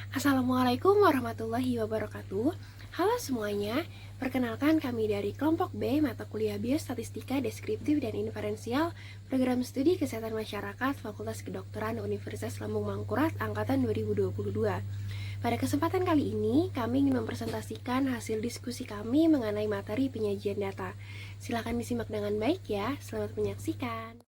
Assalamualaikum warahmatullahi wabarakatuh. Halo semuanya, perkenalkan kami dari kelompok B mata kuliah Biostatistika Deskriptif dan Inferensial Program Studi Kesehatan Masyarakat Fakultas Kedokteran Universitas Lambung Mangkurat Angkatan 2022. Pada kesempatan kali ini, kami ingin mempresentasikan hasil diskusi kami mengenai materi penyajian data. Silakan disimak dengan baik ya, selamat menyaksikan.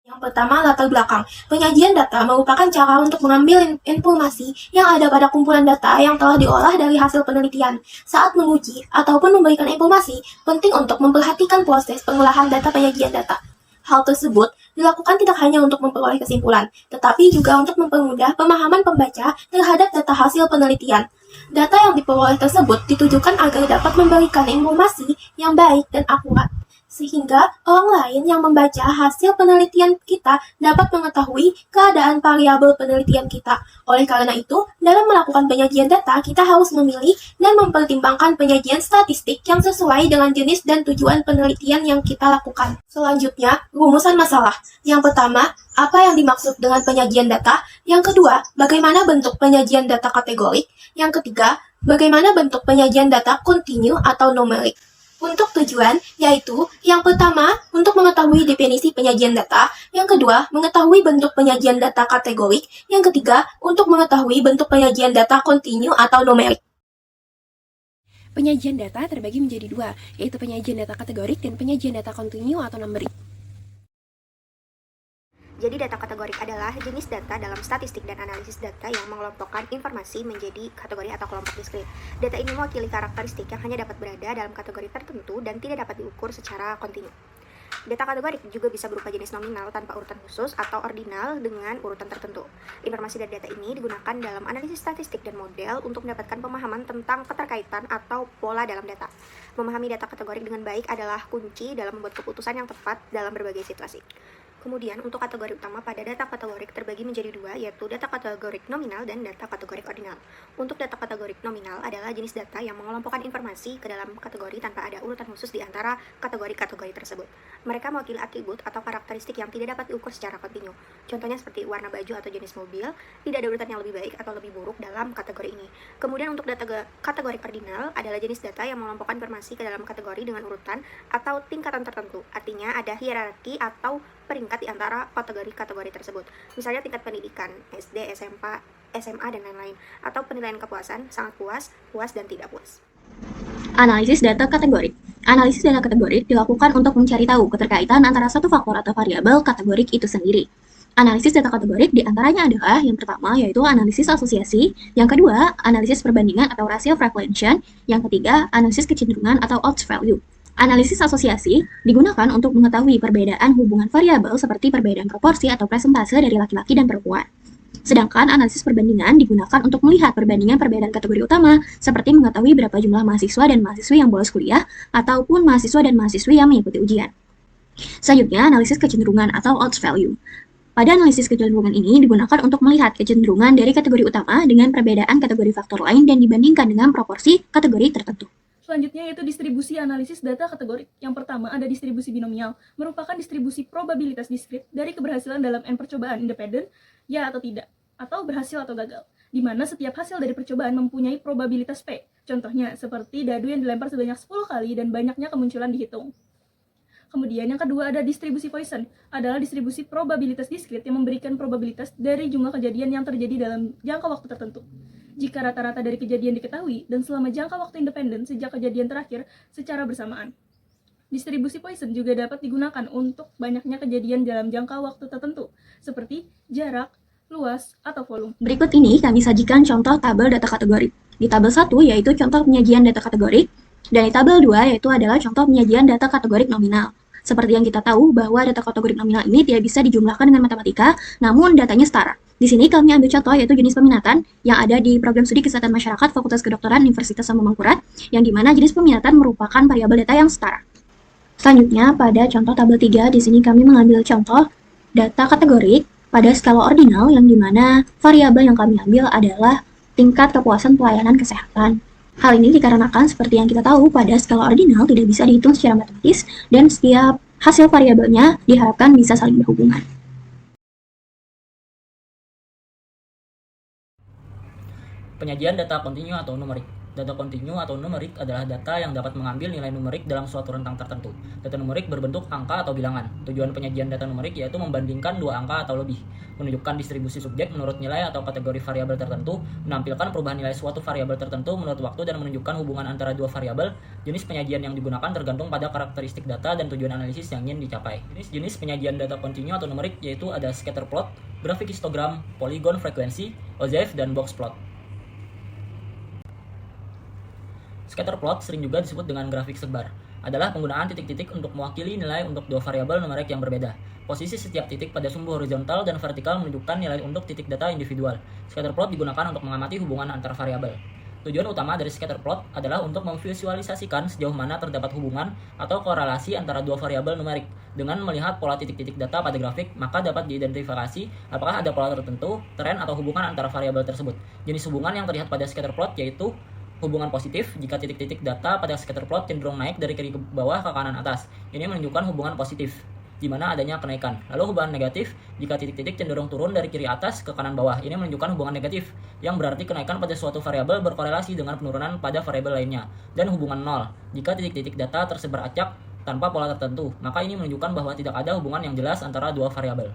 Yang pertama, latar belakang. Penyajian data merupakan cara untuk mengambil informasi yang ada pada kumpulan data yang telah diolah dari hasil penelitian. Saat menguji ataupun memberikan informasi, penting untuk memperhatikan proses pengolahan data penyajian data. Hal tersebut dilakukan tidak hanya untuk memperoleh kesimpulan, tetapi juga untuk mempermudah pemahaman pembaca terhadap data hasil penelitian. Data yang diperoleh tersebut ditujukan agar dapat memberikan informasi yang baik dan akurat, sehingga orang lain yang membaca hasil penelitian kita dapat mengetahui keadaan variabel penelitian kita. Oleh karena itu, dalam melakukan penyajian data, kita harus memilih dan mempertimbangkan penyajian statistik yang sesuai dengan jenis dan tujuan penelitian yang kita lakukan. Selanjutnya, rumusan masalah. Yang pertama, apa yang dimaksud dengan penyajian data? Yang kedua, bagaimana bentuk penyajian data kategorik? Yang ketiga, bagaimana bentuk penyajian data kontinu atau numerik? Untuk tujuan, yaitu yang pertama, untuk mengetahui definisi penyajian data, yang kedua, mengetahui bentuk penyajian data kategorik, yang ketiga, untuk mengetahui bentuk penyajian data kontinu atau numerik. Penyajian data terbagi menjadi dua, yaitu penyajian data kategorik dan penyajian data kontinu atau numerik. Jadi data kategorik adalah jenis data dalam statistik dan analisis data yang mengelompokkan informasi menjadi kategori atau kelompok diskrit. Data ini mewakili karakteristik yang hanya dapat berada dalam kategori tertentu dan tidak dapat diukur secara kontinu. Data kategorik juga bisa berupa jenis nominal tanpa urutan khusus atau ordinal dengan urutan tertentu. Informasi dari data ini digunakan dalam analisis statistik dan model untuk mendapatkan pemahaman tentang keterkaitan atau pola dalam data. Memahami data kategorik dengan baik adalah kunci dalam membuat keputusan yang tepat dalam berbagai situasi. Kemudian, untuk kategori utama pada data kategorik terbagi menjadi dua, yaitu data kategorik nominal dan data kategorik ordinal. Untuk data kategorik nominal adalah jenis data yang mengelompokkan informasi ke dalam kategori tanpa ada urutan khusus di antara kategori-kategori tersebut. Mereka mewakili atribut atau karakteristik yang tidak dapat diukur secara kontinu. Contohnya seperti warna baju atau jenis mobil, tidak ada urutan yang lebih baik atau lebih buruk dalam kategori ini. Kemudian untuk data kategori ordinal adalah jenis data yang mengelompokkan informasi ke dalam kategori dengan urutan atau tingkatan tertentu. Artinya ada hierarki atau peringkat di antara kategori-kategori tersebut. Misalnya tingkat pendidikan, SD, SMP, SMA, dan lain-lain. Atau penilaian kepuasan, sangat puas, puas, dan tidak puas. Analisis data kategorik. Analisis data kategorik dilakukan untuk mencari tahu keterkaitan antara satu faktor atau variabel kategorik itu sendiri. Analisis data kategorik diantaranya adalah yang pertama yaitu analisis asosiasi, yang kedua analisis perbandingan atau ratio frequention, yang ketiga analisis kecenderungan atau odds value. Analisis asosiasi digunakan untuk mengetahui perbedaan hubungan variabel seperti perbedaan proporsi atau presentase dari laki-laki dan perempuan. Sedangkan analisis perbandingan digunakan untuk melihat perbandingan perbedaan kategori utama, seperti mengetahui berapa jumlah mahasiswa dan mahasiswi yang bolos kuliah, ataupun mahasiswa dan mahasiswi yang mengikuti ujian. Selanjutnya, analisis kecenderungan atau odds value. Pada analisis kecenderungan ini digunakan untuk melihat kecenderungan dari kategori utama dengan perbedaan kategori faktor lain dan dibandingkan dengan proporsi kategori tertentu. Selanjutnya yaitu distribusi analisis data kategorik. Yang pertama ada distribusi binomial, merupakan distribusi probabilitas diskrit dari keberhasilan dalam N percobaan independen, ya atau tidak, atau berhasil atau gagal, di mana setiap hasil dari percobaan mempunyai probabilitas P. Contohnya seperti dadu yang dilempar sebanyak 10 kali dan banyaknya kemunculan dihitung. Kemudian yang kedua ada distribusi Poisson, adalah distribusi probabilitas diskrit yang memberikan probabilitas dari jumlah kejadian yang terjadi dalam jangka waktu tertentu. Jika rata-rata dari kejadian diketahui dan selama jangka waktu independen sejak kejadian terakhir secara bersamaan. Distribusi Poisson juga dapat digunakan untuk banyaknya kejadian dalam jangka waktu tertentu, seperti jarak, luas, atau volume. Berikut ini kami sajikan contoh tabel data kategorik. Di tabel 1 yaitu contoh penyajian data kategorik, dan di tabel 2 yaitu adalah contoh penyajian data kategorik nominal. Seperti yang kita tahu bahwa data kategorik nominal ini tidak bisa dijumlahkan dengan matematika, namun datanya setara. Di sini kami ambil contoh yaitu jenis peminatan yang ada di Program Studi Kesehatan Masyarakat Fakultas Kedokteran Universitas Lambung Mangkurat, yang dimana jenis peminatan merupakan variabel data yang setara. Selanjutnya pada contoh tabel 3 di sini kami mengambil contoh data kategorik pada skala ordinal yang dimana variabel yang kami ambil adalah tingkat kepuasan pelayanan kesehatan. Hal ini dikarenakan seperti yang kita tahu pada skala ordinal tidak bisa dihitung secara matematis dan setiap hasil variabelnya diharapkan bisa saling berhubungan. Penyajian data kontinu atau numerik. Data kontinu atau numerik adalah data yang dapat mengambil nilai numerik dalam suatu rentang tertentu. Data numerik berbentuk angka atau bilangan. Tujuan penyajian data numerik yaitu membandingkan dua angka atau lebih, menunjukkan distribusi subjek menurut nilai atau kategori variabel tertentu, menampilkan perubahan nilai suatu variabel tertentu menurut waktu, dan menunjukkan hubungan antara dua variabel. Jenis penyajian yang digunakan tergantung pada karakteristik data dan tujuan analisis yang ingin dicapai. Jenis penyajian data kontinu atau numerik yaitu ada scatter plot, grafik histogram, polygon frekuensi, OZF, dan box plot. Scatter plot sering juga disebut dengan grafik sebar, adalah penggunaan titik-titik untuk mewakili nilai untuk dua variabel numerik yang berbeda. Posisi setiap titik pada sumbu horizontal dan vertikal menunjukkan nilai untuk titik data individual. Scatter plot digunakan untuk mengamati hubungan antar variabel. Tujuan utama dari scatter plot adalah untuk memvisualisasikan sejauh mana terdapat hubungan atau korelasi antara dua variabel numerik. Dengan melihat pola titik-titik data pada grafik, maka dapat diidentifikasi apakah ada pola tertentu, tren, atau hubungan antara variabel tersebut. Jenis hubungan yang terlihat pada scatter plot yaitu hubungan positif jika titik-titik data pada scatter plot cenderung naik dari kiri ke bawah ke kanan atas. Ini menunjukkan hubungan positif, di mana adanya kenaikan. Lalu hubungan negatif jika titik-titik cenderung turun dari kiri atas ke kanan bawah. Ini menunjukkan hubungan negatif, yang berarti kenaikan pada suatu variabel berkorelasi dengan penurunan pada variabel lainnya. Dan hubungan nol jika titik-titik data tersebar acak tanpa pola tertentu, maka ini menunjukkan bahwa tidak ada hubungan yang jelas antara dua variabel.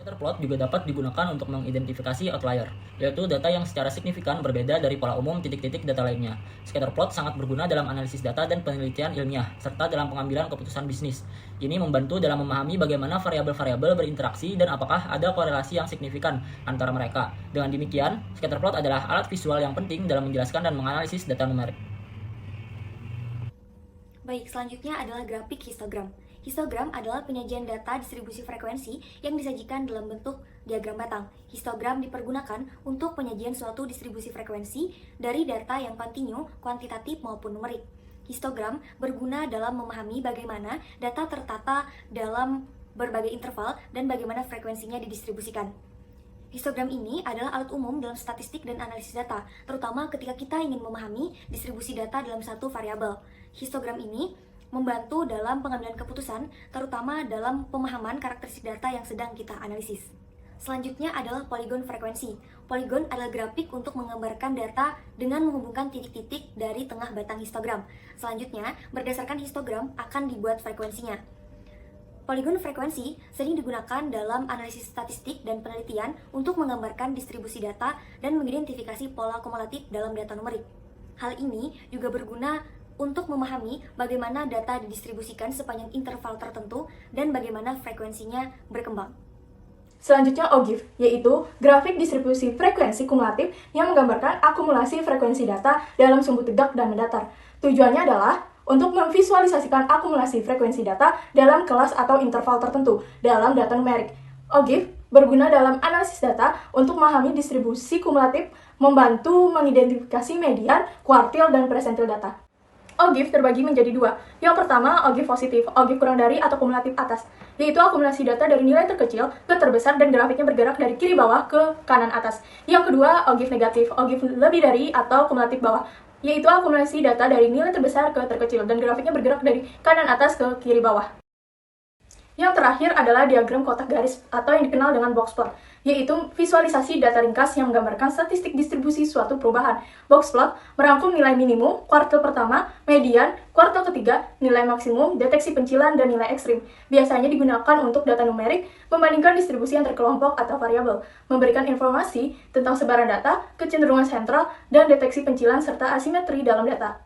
Scatter plot juga dapat digunakan untuk mengidentifikasi outlier, yaitu data yang secara signifikan berbeda dari pola umum titik-titik data lainnya. Scatter plot sangat berguna dalam analisis data dan penelitian ilmiah, serta dalam pengambilan keputusan bisnis. Ini membantu dalam memahami bagaimana variabel-variabel berinteraksi dan apakah ada korelasi yang signifikan antara mereka. Dengan demikian, scatter plot adalah alat visual yang penting dalam menjelaskan dan menganalisis data numerik. Baik, selanjutnya adalah grafik histogram. Histogram adalah penyajian data distribusi frekuensi yang disajikan dalam bentuk diagram batang. Histogram dipergunakan untuk penyajian suatu distribusi frekuensi dari data yang kontinu, kuantitatif maupun numerik. Histogram berguna dalam memahami bagaimana data tertata dalam berbagai interval dan bagaimana frekuensinya didistribusikan. Histogram ini adalah alat umum dalam statistik dan analisis data, terutama ketika kita ingin memahami distribusi data dalam satu variabel. Histogram ini membantu dalam pengambilan keputusan, terutama dalam pemahaman karakteristik data yang sedang kita analisis. Selanjutnya adalah polygon frekuensi. Polygon adalah grafik untuk menggambarkan data dengan menghubungkan titik-titik dari tengah batang histogram. Selanjutnya, berdasarkan histogram akan dibuat frekuensinya. Polygon frekuensi sering digunakan dalam analisis statistik dan penelitian untuk menggambarkan distribusi data dan mengidentifikasi pola kumulatif dalam data numerik. Hal ini juga berguna untuk memahami bagaimana data didistribusikan sepanjang interval tertentu dan bagaimana frekuensinya berkembang. Selanjutnya OGIF, yaitu grafik distribusi frekuensi kumulatif yang menggambarkan akumulasi frekuensi data dalam sumbu tegak dan mendatar. Tujuannya adalah untuk memvisualisasikan akumulasi frekuensi data dalam kelas atau interval tertentu dalam data numerik. OGIF berguna dalam analisis data untuk memahami distribusi kumulatif, membantu mengidentifikasi median, kuartil, dan persentil data. OGIF terbagi menjadi dua. Yang pertama, OGIF positif, OGIF kurang dari atau kumulatif atas, yaitu akumulasi data dari nilai terkecil ke terbesar dan grafiknya bergerak dari kiri bawah ke kanan atas. Yang kedua, OGIF negatif, OGIF lebih dari atau kumulatif bawah, yaitu akumulasi data dari nilai terbesar ke terkecil dan grafiknya bergerak dari kanan atas ke kiri bawah. Yang terakhir adalah diagram kotak garis atau yang dikenal dengan box plot, yaitu visualisasi data ringkas yang menggambarkan statistik distribusi suatu perubahan. Box plot merangkum nilai minimum, kuartil pertama, median, kuartil ketiga, nilai maksimum, deteksi pencilan, dan nilai ekstrim. Biasanya digunakan untuk data numerik, membandingkan distribusi antar kelompok atau variabel, memberikan informasi tentang sebaran data, kecenderungan sentral, dan deteksi pencilan serta asimetri dalam data.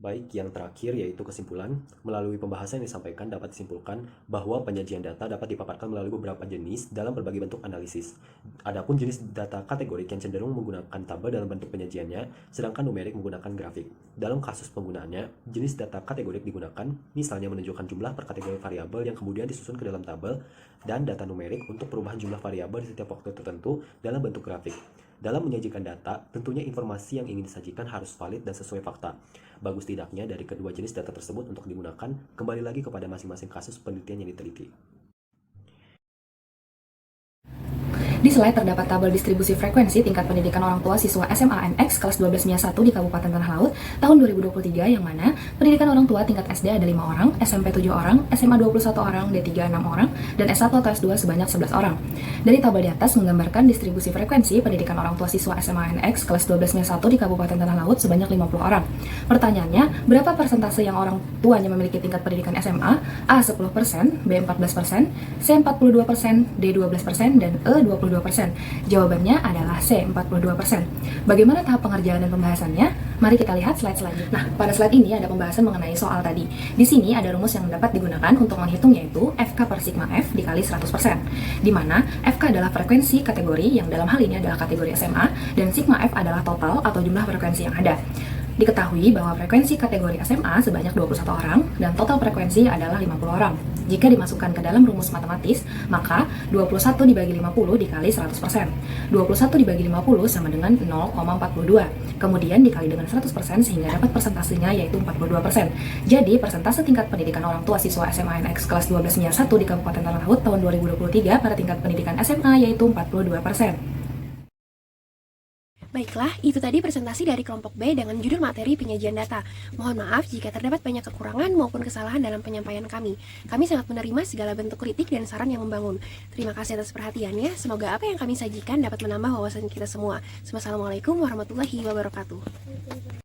Baik, yang terakhir yaitu kesimpulan. Melalui pembahasan yang disampaikan dapat disimpulkan bahwa penyajian data dapat dipaparkan melalui beberapa jenis dalam berbagai bentuk analisis. Adapun jenis data kategorik yang cenderung menggunakan tabel dalam bentuk penyajiannya, sedangkan numerik menggunakan grafik. Dalam kasus penggunaannya, jenis data kategorik digunakan, misalnya menunjukkan jumlah per kategori variabel yang kemudian disusun ke dalam tabel, dan data numerik untuk perubahan jumlah variabel di setiap waktu tertentu dalam bentuk grafik. Dalam menyajikan data, tentunya informasi yang ingin disajikan harus valid dan sesuai fakta. Bagus tidaknya dari kedua jenis data tersebut untuk digunakan kembali lagi kepada masing-masing kasus penelitian yang diteliti. Di slide terdapat tabel distribusi frekuensi tingkat pendidikan orang tua siswa SMA NX kelas 12 MIA 1 di Kabupaten Tanah Laut tahun 2023 yang mana pendidikan orang tua tingkat SD ada 5 orang, SMP 7 orang, SMA 21 orang, D3 6 orang, dan S1 atau S2 sebanyak 11 orang. Dari tabel di atas menggambarkan distribusi frekuensi pendidikan orang tua siswa SMA NX kelas 12 MIA 1 di Kabupaten Tanah Laut sebanyak 50 orang. Pertanyaannya, berapa persentase yang orang tuanya memiliki tingkat pendidikan SMA? A 10%, B 14%, C 42%, D 12%, dan E 22%. Jawabannya adalah C 42%. Bagaimana tahap pengerjaan dan pembahasannya? Mari kita lihat slide selanjutnya. Nah, pada slide ini ada pembahasan mengenai soal tadi. Di sini ada rumus yang dapat digunakan untuk menghitung, yaitu FK per sigma F dikali 100%, di mana FK adalah frekuensi kategori yang dalam hal ini adalah kategori SMA, dan sigma F adalah total atau jumlah frekuensi yang ada. Diketahui bahwa frekuensi kategori SMA sebanyak 21 orang dan total frekuensi adalah 50 orang. Jika dimasukkan ke dalam rumus matematis, maka 21 dibagi 50 dikali 100%. 21 dibagi 50 sama dengan 0,42. Kemudian dikali dengan 100% sehingga dapat persentasenya yaitu 42%. Jadi persentase tingkat pendidikan orang tua siswa SMA NX kelas 12 MIA 1 di Kabupaten Tanah Laut tahun 2023 pada tingkat pendidikan SMA yaitu 42%. Baiklah, itu tadi presentasi dari kelompok B dengan judul materi penyajian data. Mohon maaf jika terdapat banyak kekurangan maupun kesalahan dalam penyampaian kami. Kami sangat menerima segala bentuk kritik dan saran yang membangun. Terima kasih atas perhatiannya. Semoga apa yang kami sajikan dapat menambah wawasan kita semua. Wassalamualaikum warahmatullahi wabarakatuh.